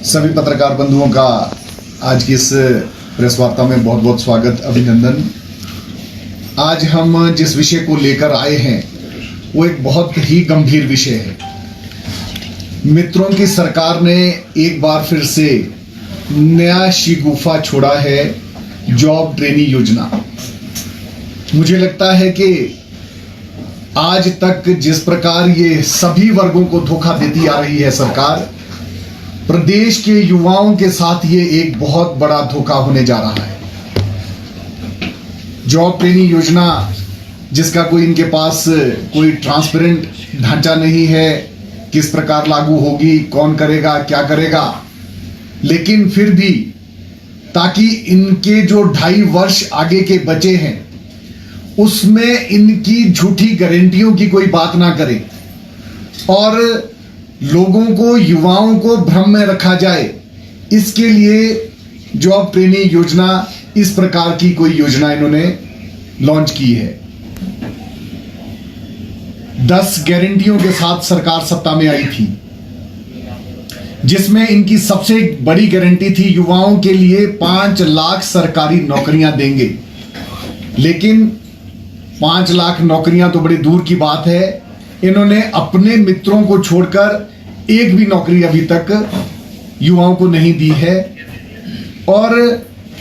सभी पत्रकार बंधुओं का आज की इस प्रेस वार्ता में बहुत बहुत स्वागत, अभिनंदन। आज हम जिस विषय को लेकर आए हैं वो एक बहुत ही गंभीर विषय है। मित्रों की सरकार ने एक बार फिर से नया शिगुफा छोड़ा है, जॉब ट्रेनिंग योजना। मुझे लगता है कि आज तक जिस प्रकार ये सभी वर्गों को धोखा देती आ रही है सरकार, प्रदेश के युवाओं के साथ ये एक बहुत बड़ा धोखा होने जा रहा है। जॉब ट्रेनिंग योजना जिसका कोई इनके पास कोई ट्रांसपेरेंट ढांचा नहीं है, किस प्रकार लागू होगी, कौन करेगा, क्या करेगा, लेकिन फिर भी ताकि इनके जो 2.5 वर्ष आगे के बचे हैं उसमें इनकी झूठी गारंटियों की कोई बात ना करे और लोगों को, युवाओं को भ्रम में रखा जाए, इसके लिए जॉब ट्रेनिंग योजना, इस प्रकार की कोई योजना इन्होंने लॉन्च की है। 10 गारंटियों के साथ सरकार सत्ता में आई थी, जिसमें इनकी सबसे बड़ी गारंटी थी युवाओं के लिए 5 लाख सरकारी नौकरियां देंगे। लेकिन 5 लाख नौकरियां तो बड़ी दूर की बात है, इन्होंने अपने मित्रों को छोड़कर एक भी नौकरी अभी तक युवाओं को नहीं दी है और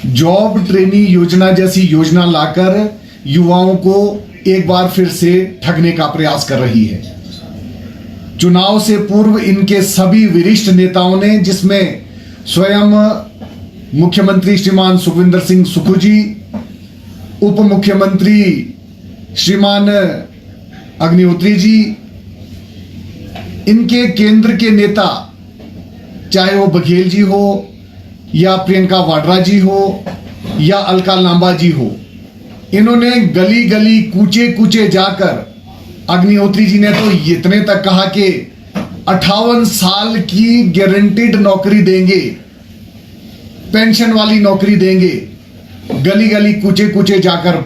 जॉब ट्रेनिंग योजना जैसी योजना लाकर युवाओं को एक बार फिर से ठगने का प्रयास कर रही है। चुनाव से पूर्व इनके सभी वरिष्ठ नेताओं ने, जिसमें स्वयं मुख्यमंत्री श्रीमान सुखविंदर सिंह सुक्खू जी, उप मुख्यमंत्री श्रीमान अग्निहोत्री जी, इनके केंद्र के नेता, चाहे वो बघेल जी हो या प्रियंका वाड्रा जी हो या अलका लांबा जी हो, इन्होंने गली गली, कूचे कूचे जाकर, अग्निहोत्री जी ने तो इतने तक कहा कि 58 साल की गारंटीड नौकरी देंगे, पेंशन वाली नौकरी देंगे। गली गली, कूचे कूचे जाकर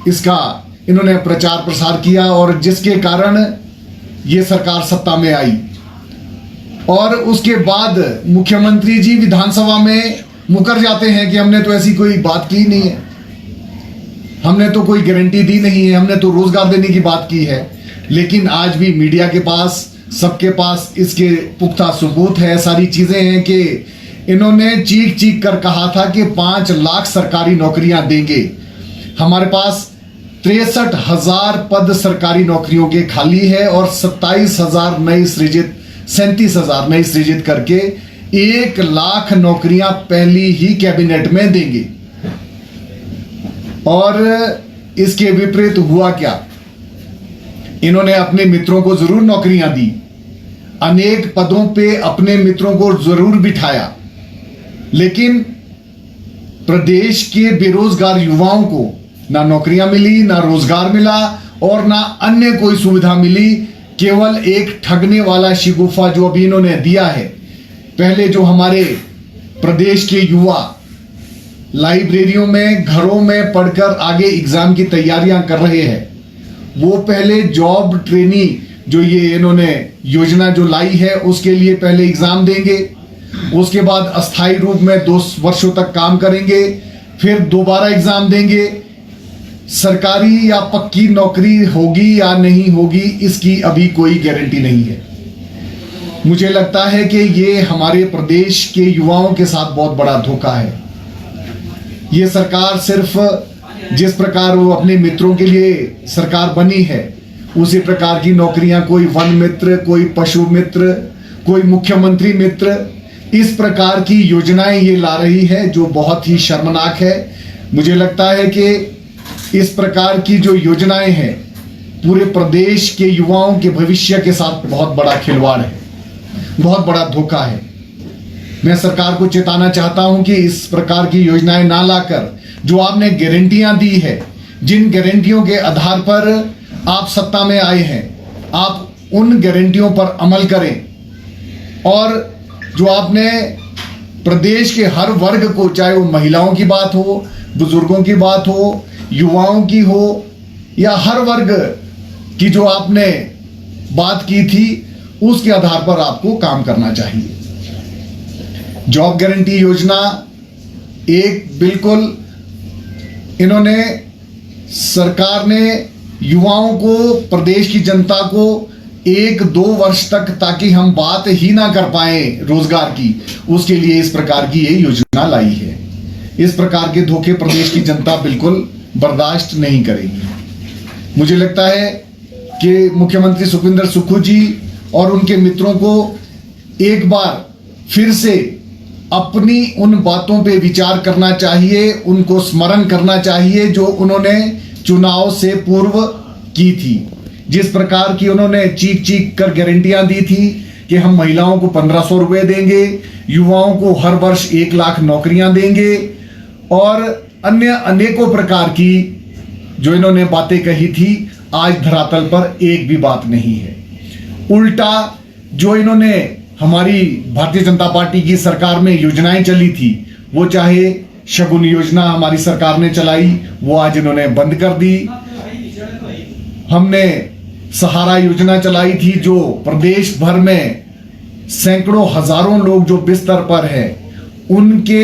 इसका इन्होंने प्रचार प्रसार किया और जिसके कारण ये सरकार सत्ता में आई। और उसके बाद मुख्यमंत्री जी विधानसभा में मुकर जाते हैं कि हमने तो ऐसी कोई बात की नहीं है, हमने तो कोई गारंटी दी नहीं है, हमने तो रोजगार देने की बात की है। लेकिन आज भी मीडिया के पास, सबके पास इसके पुख्ता सबूत है, सारी चीजें हैं कि इन्होंने चीख चीख कर कहा था कि 5 लाख सरकारी नौकरियां देंगे। हमारे पास 63,000 पद सरकारी नौकरियों के खाली है और 37,000 नई सृजित करके 1 लाख नौकरियां पहली ही कैबिनेट में देंगे। और इसके विपरीत हुआ क्या? इन्होंने अपने मित्रों को जरूर नौकरियां दी, अनेक पदों पे अपने मित्रों को जरूर बिठाया, लेकिन प्रदेश के बेरोजगार युवाओं को ना नौकरियां मिली, ना रोजगार मिला और ना अन्य कोई सुविधा मिली। केवल एक ठगने वाला शिगुफा जो अभी इन्होंने दिया है। पहले जो हमारे प्रदेश के युवा लाइब्रेरियों में, घरों में पढ़कर आगे एग्जाम की तैयारियां कर रहे हैं, वो पहले जॉब ट्रेनिंग जो ये इन्होंने योजना जो लाई है उसके लिए पहले एग्जाम देंगे, उसके बाद अस्थायी रूप में 2 वर्षों तक काम करेंगे, फिर दोबारा एग्जाम देंगे। सरकारी या पक्की नौकरी होगी या नहीं होगी, इसकी अभी कोई गारंटी नहीं है। मुझे लगता है कि ये हमारे प्रदेश के युवाओं के साथ बहुत बड़ा धोखा है। ये सरकार सिर्फ जिस प्रकार वो अपने मित्रों के लिए सरकार बनी है, उसी प्रकार की नौकरियां, कोई वन मित्र, कोई पशु मित्र, कोई मुख्यमंत्री मित्र, इस प्रकार की योजनाएं ये ला रही है जो बहुत ही शर्मनाक है। मुझे लगता है कि इस प्रकार की जो योजनाएं हैं पूरे प्रदेश के युवाओं के भविष्य के साथ बहुत बड़ा खिलवाड़ है, बहुत बड़ा धोखा है। मैं सरकार को चेताना चाहता हूं कि इस प्रकार की योजनाएं ना लाकर जो आपने गारंटियां दी है, जिन गारंटियों के आधार पर आप सत्ता में आए हैं, आप उन गारंटियों पर अमल करें और जो आपने प्रदेश के हर वर्ग को, चाहे वो महिलाओं की बात हो, बुजुर्गों की बात हो, युवाओं की हो या हर वर्ग की जो आपने बात की थी, उसके आधार पर आपको काम करना चाहिए। जॉब गारंटी योजना एक बिल्कुल इन्होंने सरकार ने युवाओं को, प्रदेश की जनता को 1-2 वर्ष तक, ताकि हम बात ही ना कर पाए रोजगार की, उसके लिए इस प्रकार की ये योजना लाई है। इस प्रकार के धोखे प्रदेश की जनता बिल्कुल बर्दाश्त नहीं करेगी। मुझे लगता है कि मुख्यमंत्री सुखविंदर सुक्खू जी और उनके मित्रों को एक बार फिर से अपनी उन बातों पे विचार करना चाहिए, उनको स्मरण करना चाहिए जो उन्होंने चुनाव से पूर्व की थी। जिस प्रकार की उन्होंने चीख चीख कर गारंटियां दी थी कि हम महिलाओं को 1500 रुपए देंगे, युवाओं को हर वर्ष 1 लाख नौकरियां देंगे, और अन्य अनेकों प्रकार की जो इन्होंने बातें कही थी, आज धरातल पर एक भी बात नहीं है। उल्टा जो इन्होंने हमारी भारतीय जनता पार्टी की सरकार में योजनाएं चली थी, वो चाहे शगुन योजना हमारी सरकार ने चलाई, वो आज इन्होंने बंद कर दी। हमने सहारा योजना चलाई थी, जो प्रदेश भर में सैकड़ों हजारों लोग जो बिस्तर पर हैं, उनके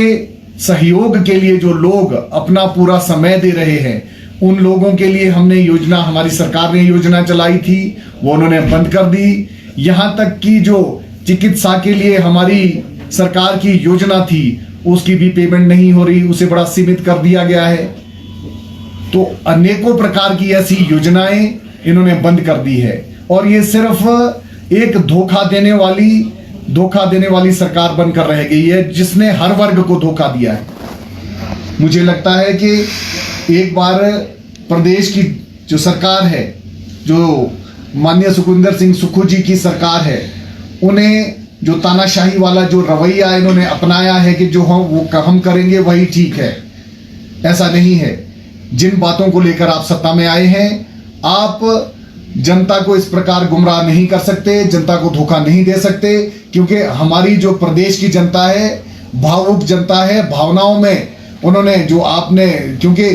सहयोग के लिए जो लोग अपना पूरा समय दे रहे हैं, उन लोगों के लिए हमने योजना, हमारी सरकार ने योजना चलाई थी, वो उन्होंने बंद कर दी। यहां तक कि जो चिकित्सा के लिए हमारी सरकार की योजना थी, उसकी भी पेमेंट नहीं हो रही, उसे बड़ा सीमित कर दिया गया है। तो अनेकों प्रकार की ऐसी योजनाएं इन्होंने बंद कर दी है, और ये सिर्फ एक धोखा देने वाली सरकार बनकर रह गई है, जिसने हर वर्ग को धोखा दिया है। मुझे लगता है कि एक बार प्रदेश की जो सरकार है, जो माननीय सुखविंदर सिंह सुक्खू जी की सरकार है, उन्हें जो तानाशाही वाला जो रवैया इन्होंने अपनाया है कि जो हम करेंगे वही ठीक है, ऐसा नहीं है। जिन बातों को लेकर आप सत्ता में आए हैं, आप जनता को इस प्रकार गुमराह नहीं कर सकते, जनता को धोखा नहीं दे सकते, क्योंकि हमारी जो प्रदेश की जनता है भावुक जनता है। भावनाओं में उन्होंने जो आपने, क्योंकि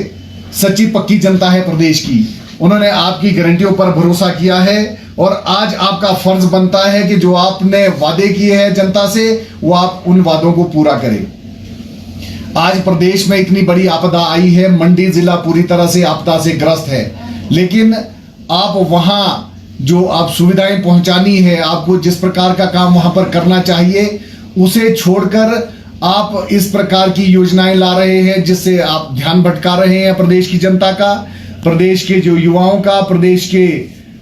सच्ची पक्की जनता है प्रदेश की, उन्होंने आपकी गारंटियों पर भरोसा किया है, और आज आपका फर्ज बनता है कि जो आपने वादे किए हैं जनता से, वो आप उन वादों को पूरा करें। आज प्रदेश में इतनी बड़ी आपदा आई है, मंडी जिला पूरी तरह से आपदा से ग्रस्त है, लेकिन आप वहां जो आप सुविधाएं पहुंचानी है, आपको जिस प्रकार का काम वहां पर करना चाहिए, उसे छोड़कर आप इस प्रकार की योजनाएं ला रहे हैं, जिससे आप ध्यान भटका रहे हैं प्रदेश की जनता का, प्रदेश के जो युवाओं का, प्रदेश के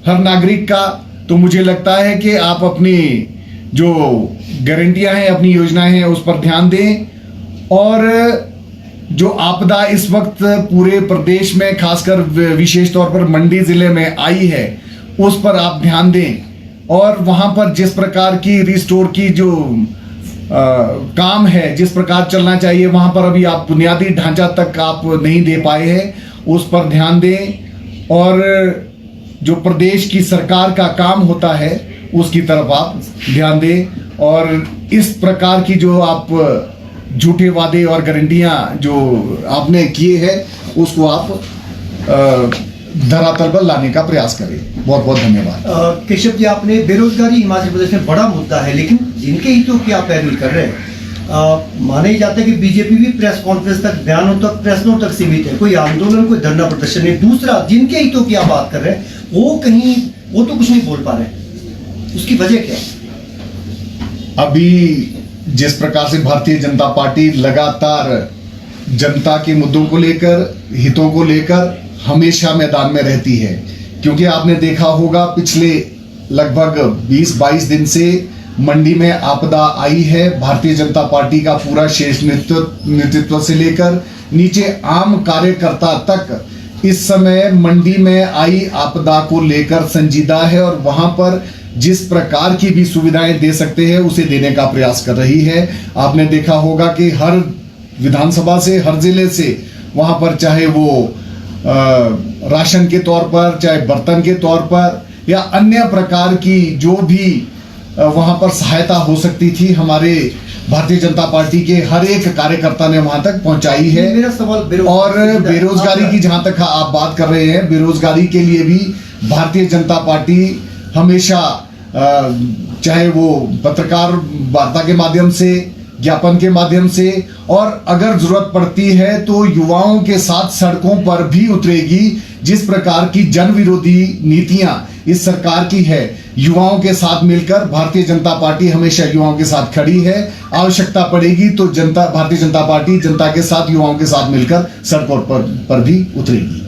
हर नागरिक का। तो मुझे लगता है कि आप अपनी जो गारंटियां हैं, अपनी योजनाएं हैं, उस पर ध्यान दें, और जो आपदा इस वक्त पूरे प्रदेश में, खासकर विशेष तौर पर मंडी जिले में आई है, उस पर आप ध्यान दें, और वहां पर जिस प्रकार की रिस्टोर की जो काम है, जिस प्रकार चलना चाहिए, वहां पर अभी आप बुनियादी ढांचा तक आप नहीं दे पाए हैं, उस पर ध्यान दें, और जो प्रदेश की सरकार का काम होता है उसकी तरफ आप ध्यान दें, और इस प्रकार की जो आप झूठे वादे और गारंटियां जो आपने किए हैं, उसको आप धरातल पर लाने का प्रयास करें। बहुत बहुत धन्यवाद। केशव जी, आपने बेरोजगारी हिमाचल प्रदेश में बड़ा मुद्दा है, लेकिन जिनके हितों की आप पैरवी कर रहे हैं, माना ही जाता है कि बीजेपी भी प्रेस कॉन्फ्रेंस तक, बयानों तक, प्रश्नों तक सीमित है, कोई आंदोलन, कोई धरना प्रदर्शन नहीं। दूसरा, जिनके हितों की आप बात कर रहे हैं, वो तो कुछ नहीं बोल पा रहे, उसकी वजह क्या है? अभी जिस प्रकार से भारतीय जनता पार्टी लगातार जनता के मुद्दों को लेकर, हितों को लेकर हमेशा मैदान में रहती है, क्योंकि आपने देखा होगा पिछले लगभग 20-22 दिन से मंडी में आपदा आई है। भारतीय जनता पार्टी का पूरा शीर्ष नेतृत्व से लेकर नीचे आम कार्यकर्ता तक इस समय मंडी में आई आपदा को लेकर संजीदा है, और वहां पर जिस प्रकार की भी सुविधाएं दे सकते हैं उसे देने का प्रयास कर रही है। आपने देखा होगा कि हर विधानसभा से, हर जिले से वहां पर, चाहे वो राशन के तौर पर, चाहे बर्तन के तौर पर, या अन्य प्रकार की जो भी वहां पर सहायता हो सकती थी, हमारे भारतीय जनता पार्टी के हर एक कार्यकर्ता ने वहां तक पहुंचाई है। मेरा सवाल और बेरोजगारी की जहां तक आप बात कर रहे हैं, बेरोजगारी के लिए भी भारतीय जनता पार्टी हमेशा, चाहे वो पत्रकार वार्ता के माध्यम से, ज्ञापन के माध्यम से, और अगर जरूरत पड़ती है तो युवाओं के साथ सड़कों पर भी उतरेगी। जिस प्रकार की जन विरोधी नीतियां इस सरकार की है, युवाओं के साथ मिलकर भारतीय जनता पार्टी हमेशा युवाओं के साथ खड़ी है। आवश्यकता पड़ेगी तो भारतीय जनता पार्टी जनता के साथ, युवाओं के साथ मिलकर सड़कों पर भी उतरेगी।